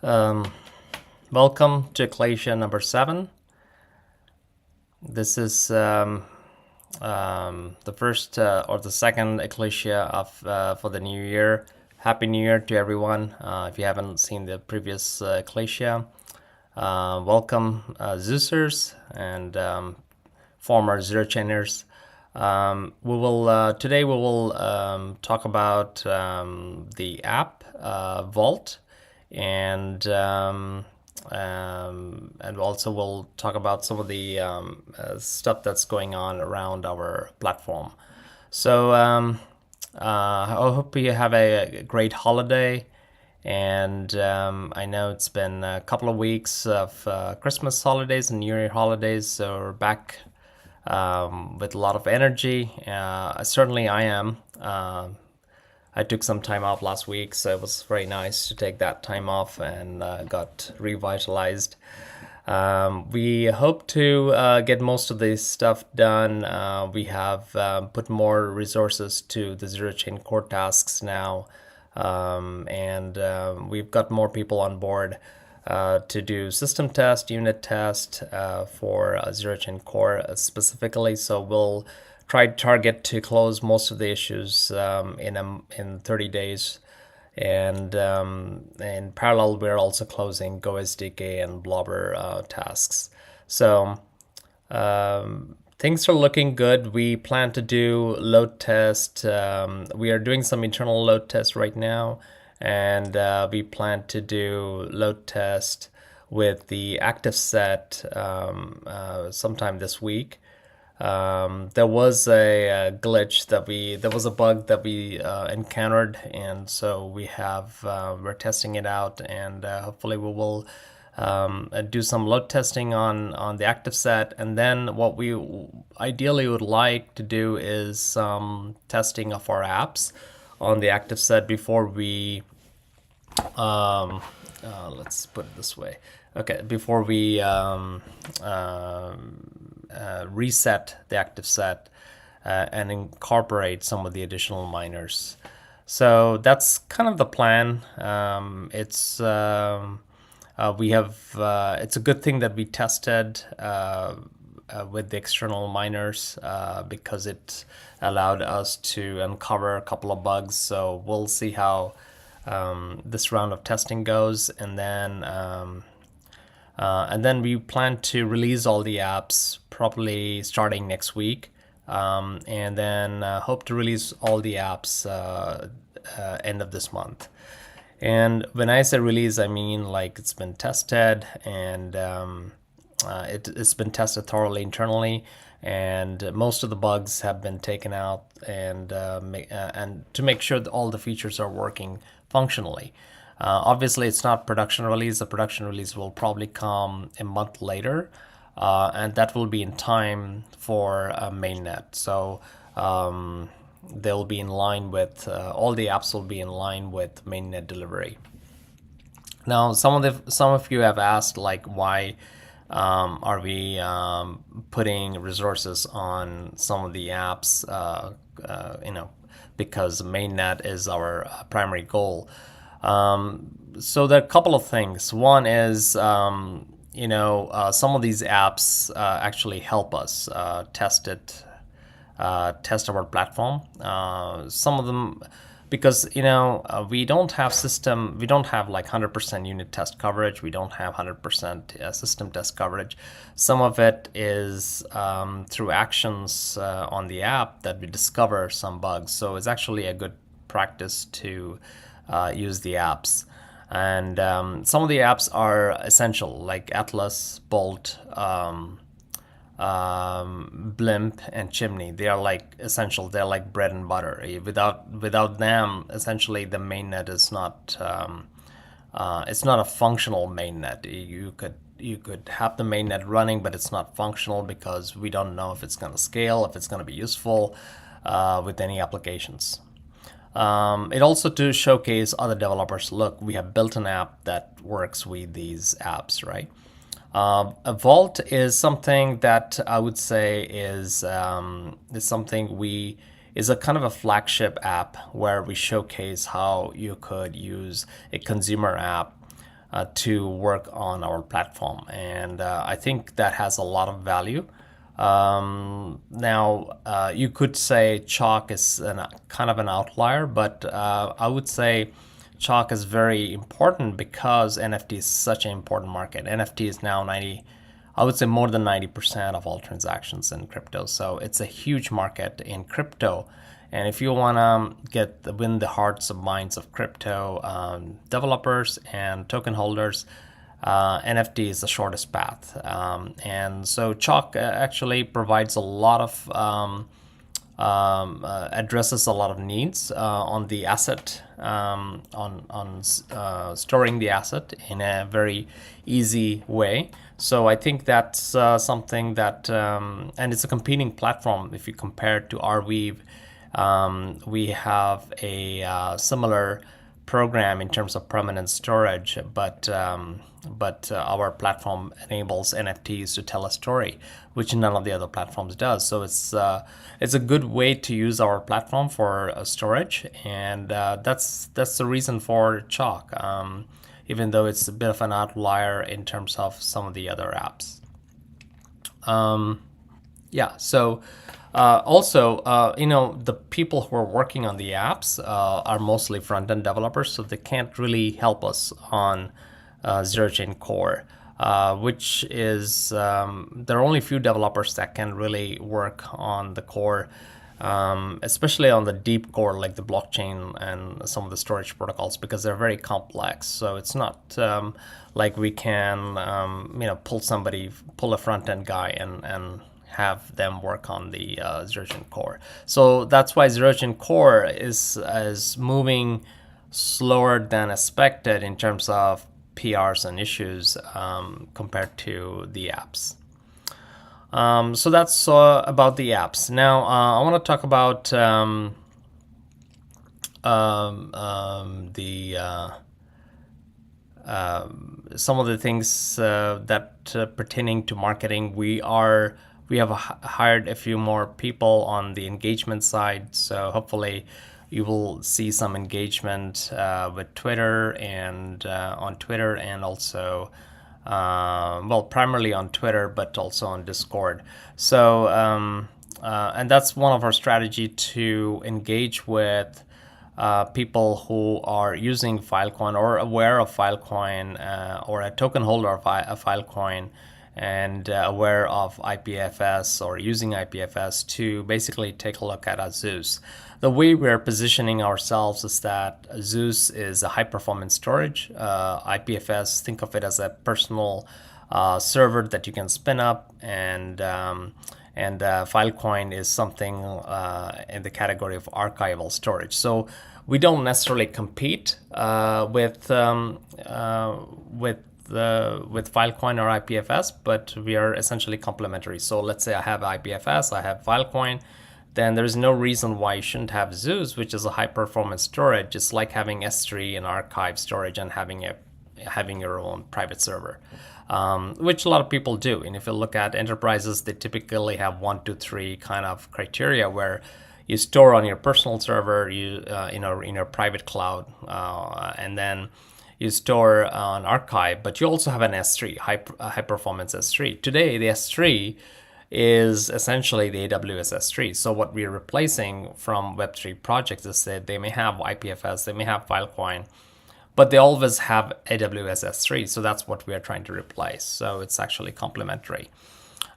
Um, Welcome to Ecclesia number 7. This is the first or the second Ecclesia for the new year. Happy New Year to everyone. If you haven't seen the previous Ecclesia, welcome Zeusers and former Zero Chainers. Today we will talk about the app Vault, and also we'll talk about some of the stuff that's going on around our platform. So I hope you have a great holiday. And I know it's been a couple of weeks of Christmas holidays and New Year holidays, so we're back with a lot of energy. Certainly I am. I took some time off last week, so it was very nice to take that time off and got revitalized. We hope to get most of this stuff done. We have put more resources to the zero chain core tasks now, and we've got more people on board to do system test, unit test for zero chain core specifically. So we'll try to target to close most of the issues in 30 days. And in parallel, we're also closing Go SDK and Blobber tasks. So things are looking good. We plan to do load test. We are doing some internal load tests right now, and we plan to do load test with the active set sometime this week. There was a glitch there was a bug that we encountered, and so we're testing it out, and hopefully we will do some load testing on the active set. And then what we ideally would like to do is some testing of our apps on the active set before we let's put it this way. Okay, before we reset the active set and incorporate some of the additional miners. So that's kind of the plan. It's a good thing that we tested with the external miners because it allowed us to uncover a couple of bugs. So we'll see how this round of testing goes, and then we plan to release all the apps probably starting next week, and then hope to release all the apps end of this month. And when I say release, I mean like it's been tested, and it's been tested thoroughly internally, and most of the bugs have been taken out, and to make sure that all the features are working functionally. Obviously, it's not production release. The production release will probably come a month later, and that will be in time for mainnet. So they'll be in line with all the apps will be in line with mainnet delivery. Now, some of you have asked like why are we putting resources on some of the apps? Because mainnet is our primary goal. So there are a couple of things. One is, some of these apps actually help us test our platform. Some of them, because we don't have like 100% unit test coverage. We don't have 100% system test coverage. Some of it is through actions on the app that we discover some bugs. So it's actually a good practice to use the apps. And some of the apps are essential, like Atlas, Bolt, Blimp, and Chimney. They are like essential. They're like bread and butter. Without them, essentially the mainnet is not. It's not a functional mainnet. You could have the mainnet running, but it's not functional because we don't know if it's going to scale, if it's going to be useful with any applications. It also to showcase other developers. Look, we have built an app that works with these apps, right? A Vault is something that I would say is something is a kind of a flagship app where we showcase how you could use a consumer app to work on our platform, and I think that has a lot of value. Now, you could say Chalk is kind of an outlier, but I would say Chalk is very important because NFT is such an important market. NFT is now I would say more than 90% of all transactions in crypto. So it's a huge market in crypto. And if you want to win the hearts and minds of crypto developers and token holders, NFT is the shortest path. And so Chalk actually provides a lot of addresses a lot of needs on the asset, on storing the asset in a very easy way. So I think that's something that, and it's a competing platform. If you compare it to Arweave, we have a similar program in terms of permanent storage, but our platform enables NFTs to tell a story, which none of the other platforms does. So it's a good way to use our platform for storage, and that's the reason for Chalk. Even though it's a bit of an outlier in terms of some of the other apps. Yeah. So. Also, the people who are working on the apps are mostly front-end developers, so they can't really help us on Zero Chain Core, which is there are only a few developers that can really work on the core, especially on the deep core like the blockchain and some of the storage protocols, because they're very complex. So it's not like we can pull a front-end guy and have them work on the Zero Chain Core. So that's why Zero Chain Core is moving slower than expected in terms of PRs and issues compared to the apps. So that's about the apps. Now I want to talk about some of the things that pertaining to marketing. We have hired a few more people on the engagement side, so hopefully you will see some engagement with Twitter and on Twitter, and also primarily on Twitter, but also on Discord. So and that's one of our strategy to engage with people who are using Filecoin or aware of Filecoin or a token holder of a Filecoin, and aware of IPFS or using IPFS to basically take a look at Zeus. The way we're positioning ourselves is that Zeus is a high performance storage. IPFS, think of it as a personal server that you can spin up, and Filecoin is something in the category of archival storage. So we don't necessarily compete with Filecoin or IPFS, but we are essentially complementary. So let's say I have IPFS, I have Filecoin, then there's no reason why you shouldn't have Zeus, which is a high performance storage. It's like having S3 and archive storage and having your own private server, which a lot of people do. And if you look at enterprises, they typically have 1, 2, 3 kind of criteria where you store on your personal server, in your private cloud, and then you store on archive, but you also have an S3, high performance S3. Today, the S3 is essentially the AWS S3. So what we're replacing from Web3 projects is that they may have IPFS, they may have Filecoin, but they always have AWS S3. So that's what we are trying to replace. So it's actually complementary.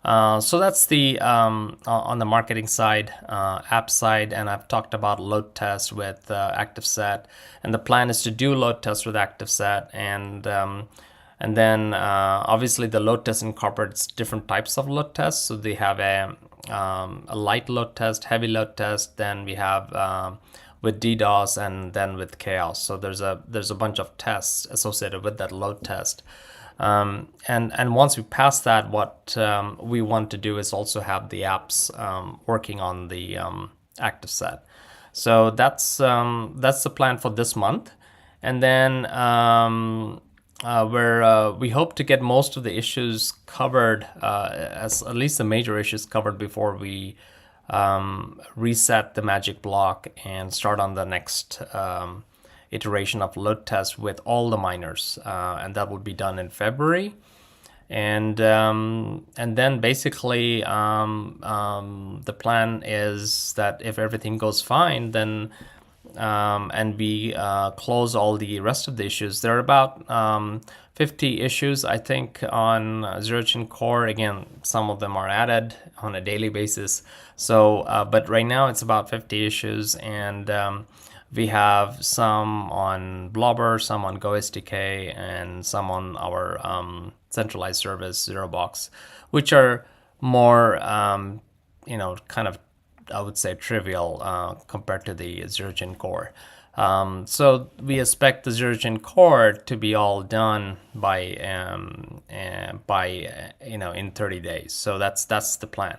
So that's the on the marketing side, app side, and I've talked about load test with ActiveSet, and the plan is to do load test with ActiveSet, and then obviously the load test incorporates different types of load tests. So they have a light load test, heavy load test, then we have with DDoS, and then with chaos. So there's a bunch of tests associated with that load test. And once we pass that, what we want to do is also have the apps working on the ActiveSet. So that's the plan for this month, and then we hope to get most of the issues covered, as at least the major issues covered before we reset the magic block and start on the next iteration of load test with all the miners, and that will be done in February. And then basically the plan is that if everything goes fine, then and we close all the rest of the issues. There are about 50 issues, I think, on Zero Chain Core. Again, some of them are added on a daily basis. So, but right now it's about 50 issues, and we have some on Blobber, some on GoSDK, and some on our centralized service, ZeroBox, which are more, kind of, I would say, trivial compared to the Zero Chain Core. So we expect the Zero Chain Core to be all done by in 30 days. So that's the plan.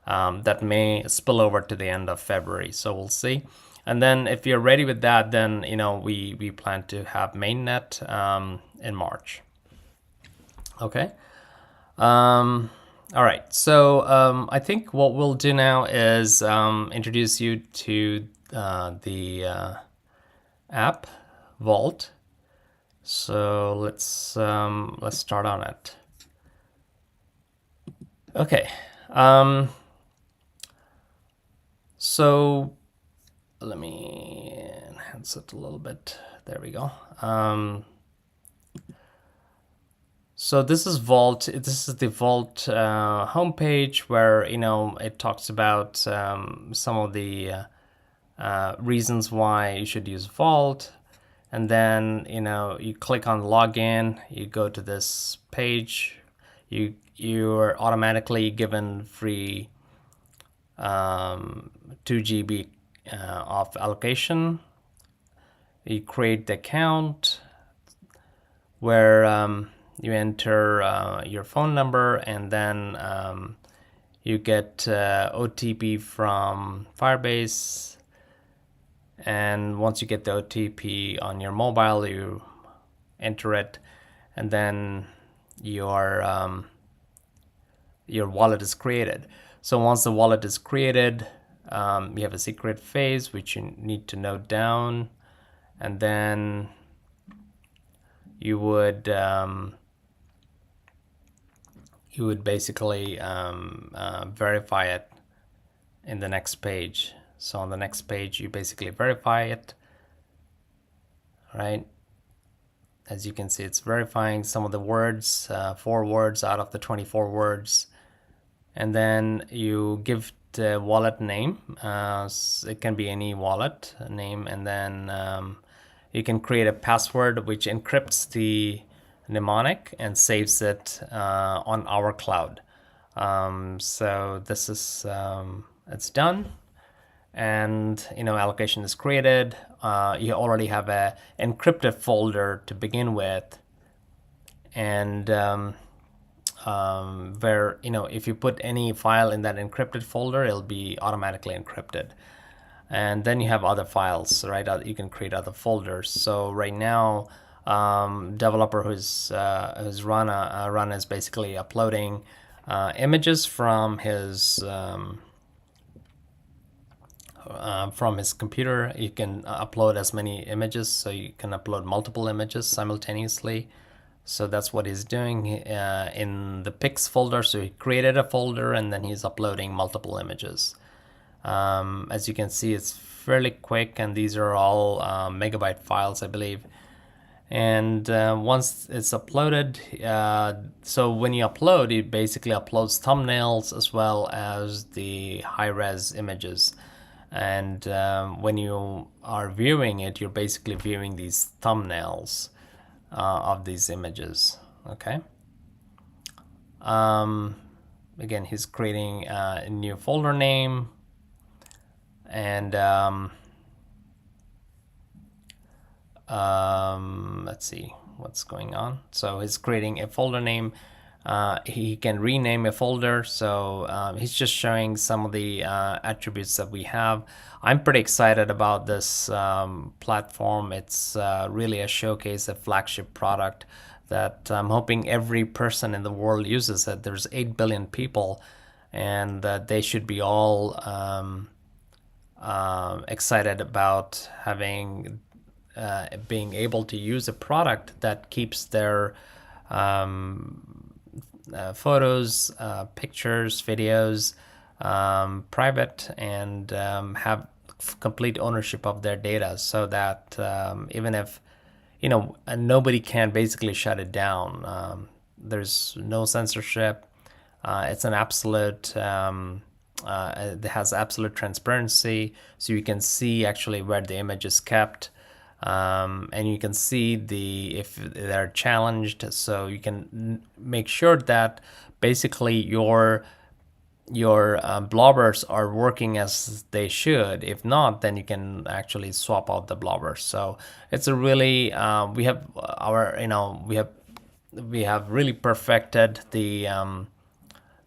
That may spill over to the end of February. So we'll see. And then if you're ready with that, then we plan to have mainnet in March. Okay. All right. So I think what we'll do now is introduce you to the app Vult. So let's start on it. Okay. So let me enhance it a little bit. There we go. So this is Vult. This is the Vult homepage where it talks about some of the reasons why you should use Vult, and then you click on login. You go to this page. You're automatically given free 2 GB of allocation. You create the account where you enter your phone number, and then you get OTP from Firebase. And once you get the OTP on your mobile, you enter it, and then your wallet is created. So once the wallet is created, you have a secret phase which you need to note down, and then you would basically verify it in the next page. So on the next page, you basically verify it, right? As you can see, it's verifying some of the words, 4 words out of the 24 words. And then you give the wallet name. It can be any wallet name. And then you can create a password which encrypts the mnemonic and saves it on our cloud. So this is, it's done. And allocation is created. You already have a encrypted folder to begin with, and where if you put any file in that encrypted folder, it'll be automatically encrypted. And then you have other files, right? You can create other folders. So right now, developer who's Rana is basically uploading images from his computer. You can upload as many images, so you can upload multiple images simultaneously. So that's what he's doing in the pics folder. So he created a folder, and then he's uploading multiple images. As you can see, it's fairly quick, and these are all megabyte files, I believe. And once it's uploaded, so when you upload, it basically uploads thumbnails as well as the high-res images. And when you are viewing it, you're basically viewing these thumbnails of these images. Okay. Again, he's creating a new folder name, and let's see what's going on. So he's creating a folder name. He can rename a folder. So he's just showing some of the attributes that we have. I'm pretty excited about this platform. It's really a showcase, a flagship product that I'm hoping every person in the world uses it. There's 8 billion people, and they should be all excited about having being able to use a product that keeps their photos, pictures, videos private, and have complete ownership of their data, so that even if nobody can basically shut it down. There's no censorship. It's an absolute. It has absolute transparency, so you can see actually where the image is kept, and you can see if they're challenged. So you can make sure that basically your blobbers are working as they should. If not, then you can actually swap out the blobbers. So it's a really we have really perfected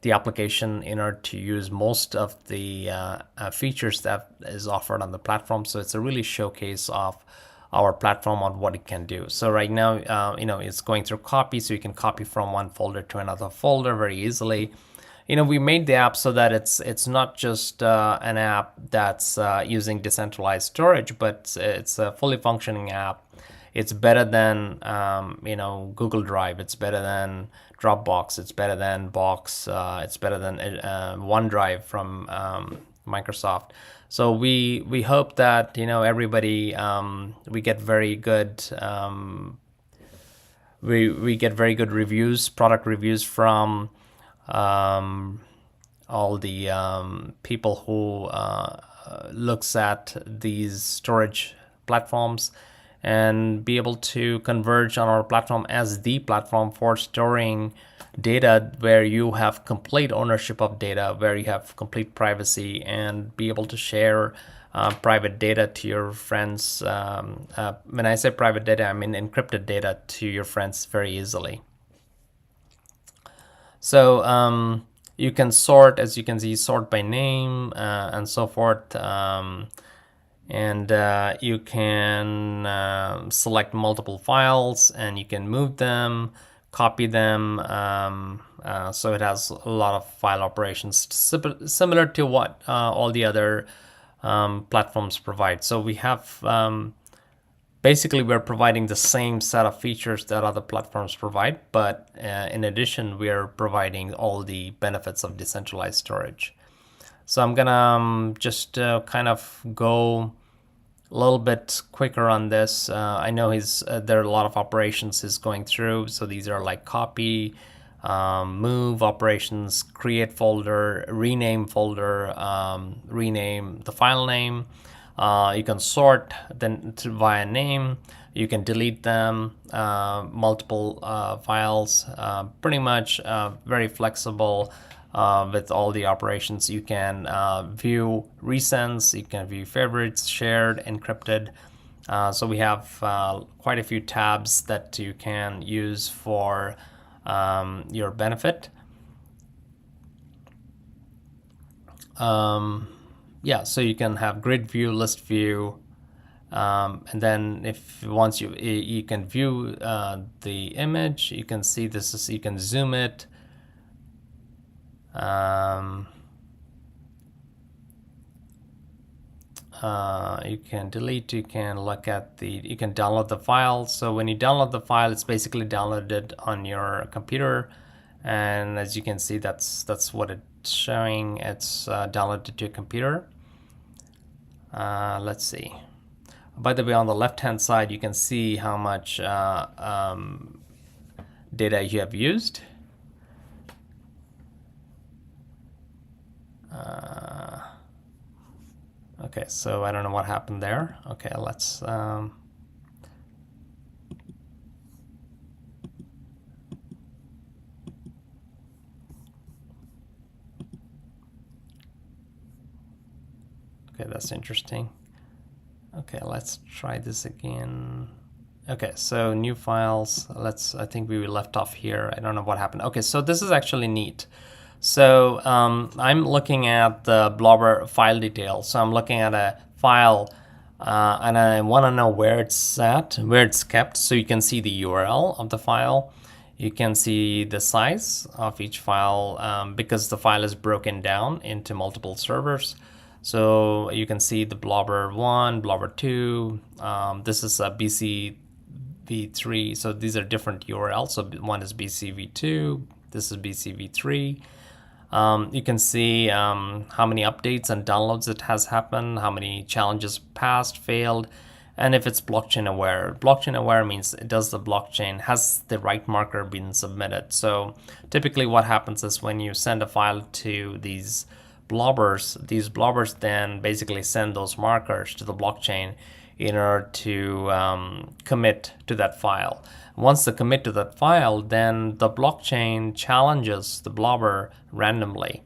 the application in order to use most of the features that is offered on the platform. So it's a really showcase of our platform on what it can do. So right now, it's going through copy, so you can copy from one folder to another folder very easily. We made the app so that it's not just an app that's using decentralized storage, but it's a fully functioning app. It's better than Google Drive. It's better than Dropbox. It's better than Box. It's better than OneDrive from Microsoft. So we hope that everybody we get very good we get very good reviews, product reviews from all the people who looks at these storage platforms, and be able to converge on our platform as the platform for storing data, where you have complete ownership of data, where you have complete privacy, and be able to share private data to your friends. When I say private data, I mean encrypted data to your friends very easily. So you can sort, as you can see, sort by name and so forth. And you can select multiple files, and you can move them, copy them. So it has a lot of file operations similar to what all the other platforms provide. So we have basically, we're providing the same set of features that other platforms provide, but in addition, we are providing all the benefits of decentralized storage. So I'm gonna just kind of go a little bit quicker on this. I know there are a lot of operations he's going through. So these are like copy, move operations, create folder, rename folder, rename the file name. You can sort then via name. You can delete them, multiple files. Pretty much very flexible. With all the operations. You can view recents, you can view favorites, shared, encrypted. So we have quite a few tabs that you can use for your benefit. Yeah, so you can have grid view, list view, and then once you can view the image, you can see this. You can zoom it. You can delete, you can look at you can download the file. So when you download the file, it's basically downloaded on your computer, and as you can see, that's what it's showing. It's downloaded to your computer. Let's see. By the way, on the left hand side, you can see how much data you have used. Okay, so I don't know what happened there. Okay, let's okay, that's interesting. Okay, let's try this again. Okay, so new files. I think we left off here. I don't know what happened. Okay, so this is actually neat. So I'm looking at the blobber file details. So I'm looking at a file and I want to know where it's at, where it's kept. So you can see the URL of the file. You can see the size of each file because the file is broken down into multiple servers. So you can see the blobber 1, blobber 2. This is a BCV3. So these are different URLs. So one is BCV2. This is BCV3. You can see how many updates and downloads it has happened, how many challenges passed, failed, and if it's blockchain aware. Blockchain aware means does the blockchain, has the right marker been submitted? So typically what happens is when you send a file to these blobbers then basically send those markers to the blockchain in order to commit to that file. Once they commit to that file, then the blockchain challenges the blobber randomly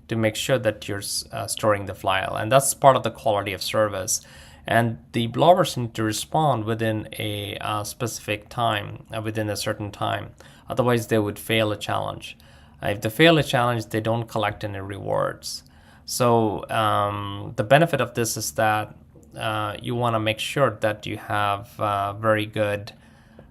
to make sure that you're storing the file. And that's part of the quality of service. And the blobbers need to respond within a specific time, within a certain time. Otherwise, they would fail a challenge. If they fail a challenge, they don't collect any rewards. So the benefit of this is that you want to make sure that you have very good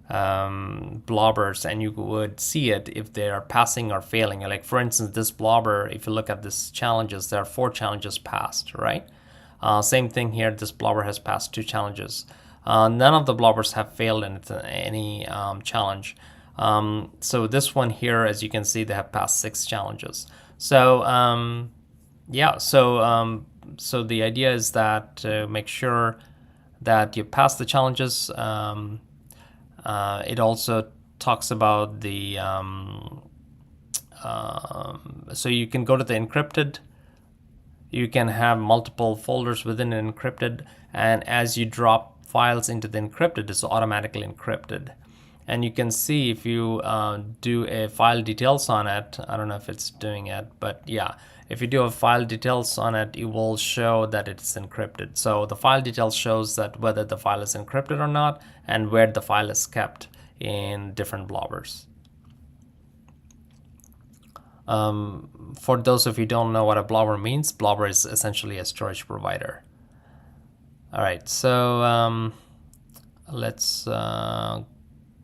blobbers, and you would see it if they are passing or failing. Like for instance, this blobber, if you look at this challenges, there are 4 challenges passed, right? Same thing here, this blobber has passed 2 challenges. None of the blobbers have failed in any challenge. So this one here, as you can see, they have passed 6 challenges. So yeah, so the idea is that to make sure that you pass the challenges. It also talks about the so you can go to the encrypted. You can have multiple folders within an encrypted, and as you drop files into the encrypted, it's automatically encrypted. And you can see if you do a file details on it, I don't know if it's doing it, but yeah, if you do a file details on it, it will show that it's encrypted. So the file details shows that whether the file is encrypted or not, and where the file is kept in different blobbers. For those of you who don't know what a blobber means, blobber is essentially a storage provider. All right, so let's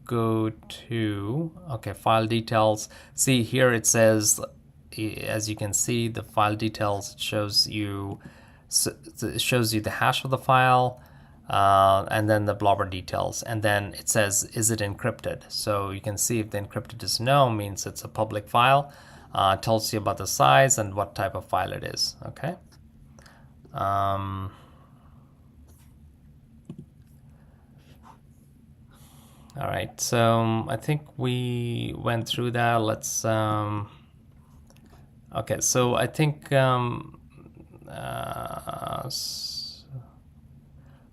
go to, okay, file details. See here it says, as you can see, the file details shows you the hash of the file, and then the blobber details, and then it says, is it encrypted? So you can see if the encrypted is no, means it's a public file. Tells you about the size and what type of file it is. Okay. All right, so I think we went through that. Let's okay, so I think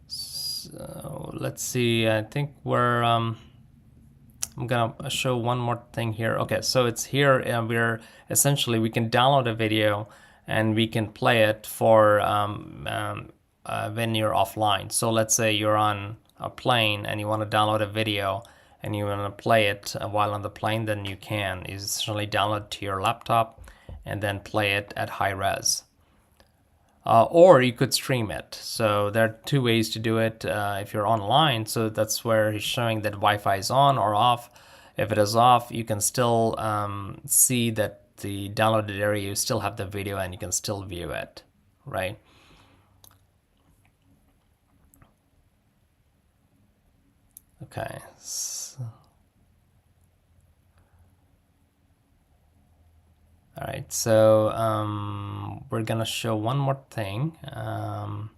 so let's see, I think we're I'm gonna show one more thing here. Okay, so it's here, and we're essentially, we can download a video and we can play it for when you're offline. So let's say you're on a plane and you want to download a video and you want to play it while on the plane, then you can. You essentially download to your laptop and then play it at high res. Or you could stream it. So there are 2 ways to do it if you're online. So that's where he's showing that Wi-Fi is on or off. If it is off, you can still see that the downloaded area, you still have the video and you can still view it, right? Okay. All right, so we're gonna show one more thing. The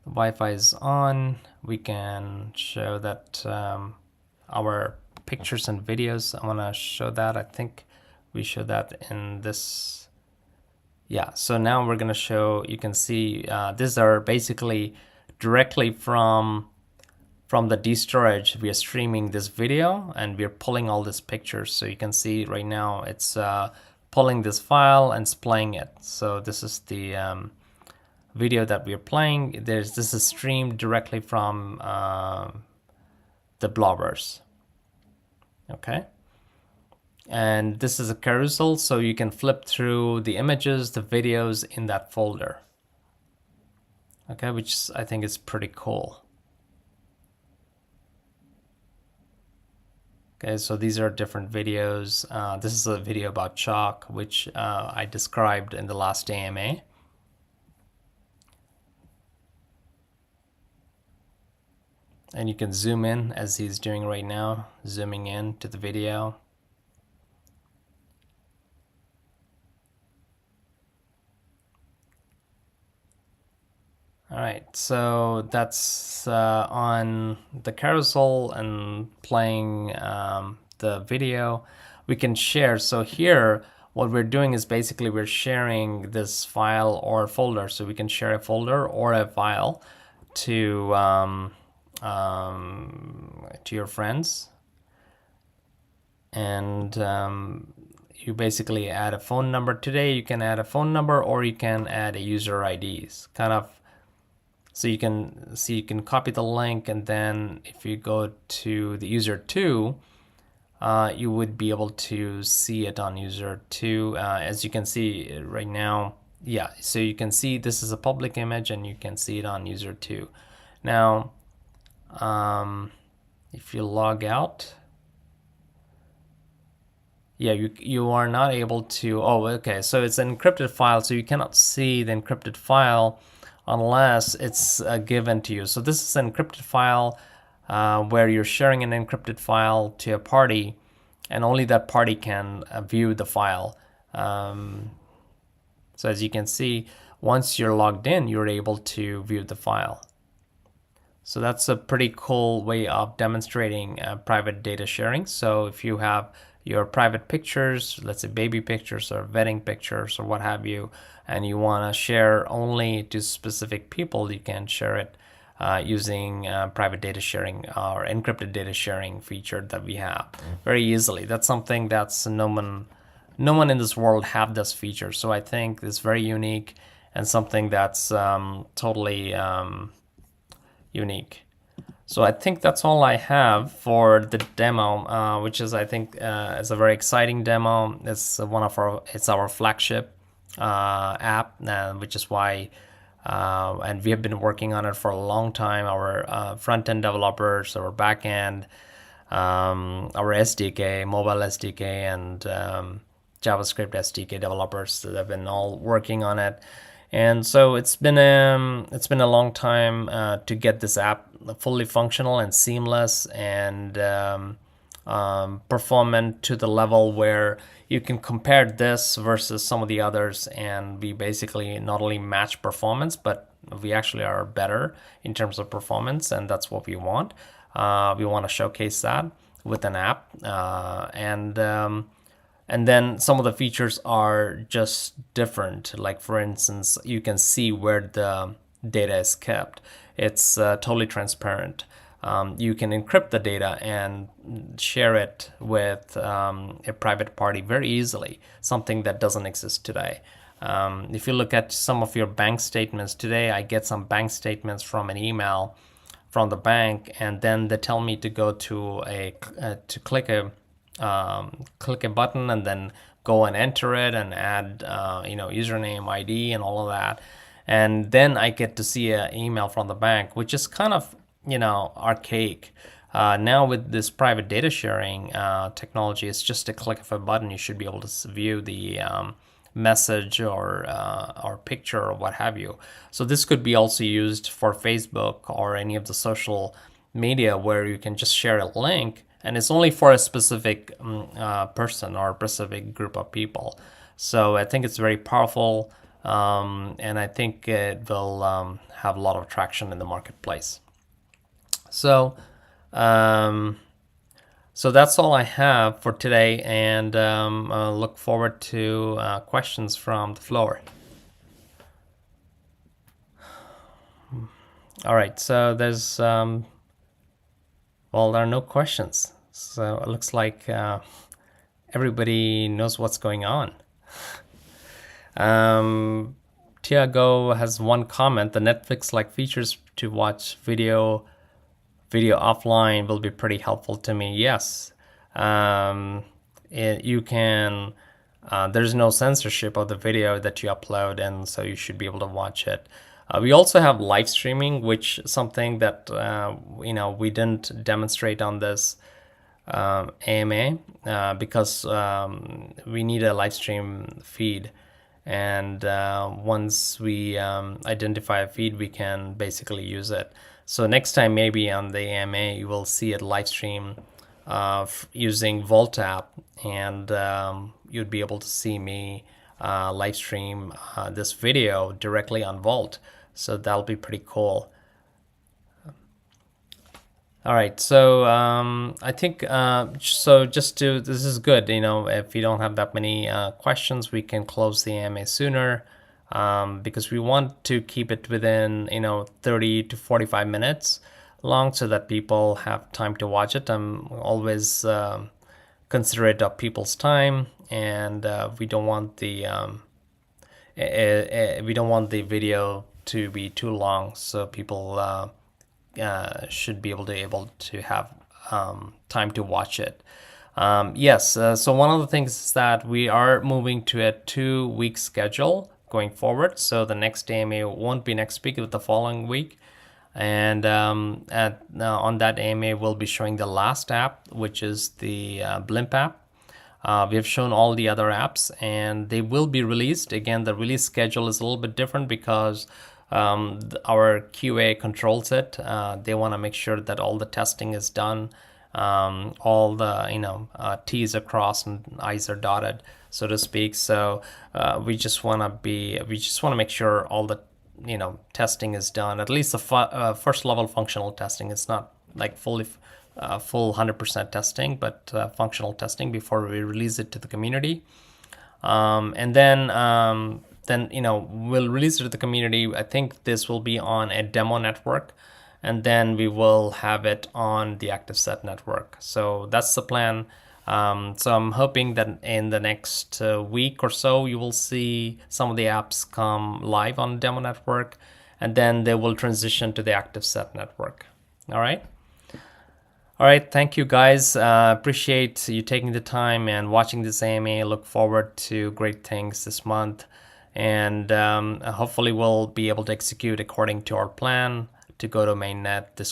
Wi-Fi is on. We can show that our pictures and videos. I wanna show that. I think we show that in this. Yeah, so now we're gonna show, you can see these are basically directly from the D-Storage. We are streaming this video and we're pulling all these pictures. So you can see right now it's pulling this file and it's playing it. So this is the video that we're playing. This is streamed directly from the blobbers. Okay. And this is a carousel, so you can flip through the images, the videos in that folder. Okay, which I think is pretty cool. Okay, so these are different videos. This is a video about chalk, which I described in the last AMA. And you can zoom in as he's doing right now, zooming in to the video. All right, so that's on the carousel and playing the video. We can share. So here, what we're doing is basically we're sharing this file or folder. So we can share a folder or a file to your friends, and you basically add a phone number. Today you can add a phone number or you can add a user IDs, kind of. So you can see, you can copy the link, and then if you go to the user 2, you would be able to see it on user 2. As you can see right now, yeah, so you can see this is a public image and you can see it on user 2. Now, if you log out, yeah, you are not able to, oh, okay, so it's an encrypted file, so you cannot see the encrypted file unless it's given to you. So this is an encrypted file where you're sharing an encrypted file to a party, and only that party can view the file. So as you can see, once you're logged in, you're able to view the file. So that's a pretty cool way of demonstrating private data sharing. So if you have your private pictures, let's say baby pictures or wedding pictures or what have you, and you want to share only to specific people, you can share it using private data sharing or encrypted data sharing feature that we have very easily. That's something that's no one in this world have this feature. So I think it's very unique and something that's totally unique. So I think that's all I have for the demo, which is, I think, is a very exciting demo. It's it's our flagship app, which is why, and we have been working on it for a long time. Our front-end developers, our back-end, our SDK, mobile SDK, and JavaScript SDK developers that have been all working on it. And so it's been a long time to get this app fully functional and seamless and performant to the level where you can compare this versus some of the others, and we basically not only match performance, but we actually are better in terms of performance, and that's what we want. We want to showcase that with an app, and then some of the features are just different. Like, for instance, you can see where the data is kept. It's totally transparent. You can encrypt the data and share it with a private party very easily, something that doesn't exist today. If you look at some of your bank statements today, I get some bank statements from an email from the bank, and then they tell me to go to click a button and then go and enter it and add username, ID, and all of that, and then I get to see an email from the bank, which is kind of archaic. Now with this private data sharing technology, it's just a click of a button. You should be able to view the message or picture or what have you. So this could be also used for Facebook or any of the social media where you can just share a link, and it's only for a specific person or a specific group of people. So I think it's very powerful, and I think it will have a lot of traction in the marketplace. So that's all I have for today, and look forward to questions from the floor. All right, so there's well, there are no questions, so it looks like everybody knows what's going on. Tiago has one comment: the Netflix-like features to watch video offline will be pretty helpful to me. Yes, you can. There's no censorship of the video that you upload, and so you should be able to watch it. We also have live streaming, which is something that we didn't demonstrate on this AMA because we need a live stream feed, and once we identify a feed, we can basically use it. So next time, maybe on the AMA, you will see it live stream using Vult App, and you'd be able to see me live stream this video directly on Vult. So that'll be pretty cool. All right, so I think this is good. If you don't have that many questions, we can close the AMA sooner, because we want to keep it within 30 to 45 minutes long, so that people have time to watch it. I'm always considerate of people's time, and we don't want the video to be too long, so people should be able to have time to watch it. Yes, so one of the things is that we are moving to a 2-week schedule going forward. So the next AMA won't be next week, but the following week. And on that AMA, we'll be showing the last app, which is the Blimp app. We have shown all the other apps, and they will be released. Again, the release schedule is a little bit different because our QA controls it. They want to make sure that all the testing is done, all the T's are crossed and I's are dotted, so to speak. So we just want to make sure all the testing is done. At least the first level functional testing. It's not like full 100% testing, but functional testing before we release it to the community. And then we'll release it to the community. I think this will be on a demo network, and then we will have it on the ActiveSet network. So that's the plan. So I'm hoping that in the next week or so, you will see some of the apps come live on the demo network, and then they will transition to the ActiveSet network. All right. All right, thank you guys. Appreciate you taking the time and watching this AMA. Look forward to great things this month, and hopefully we'll be able to execute according to our plan to go to mainnet this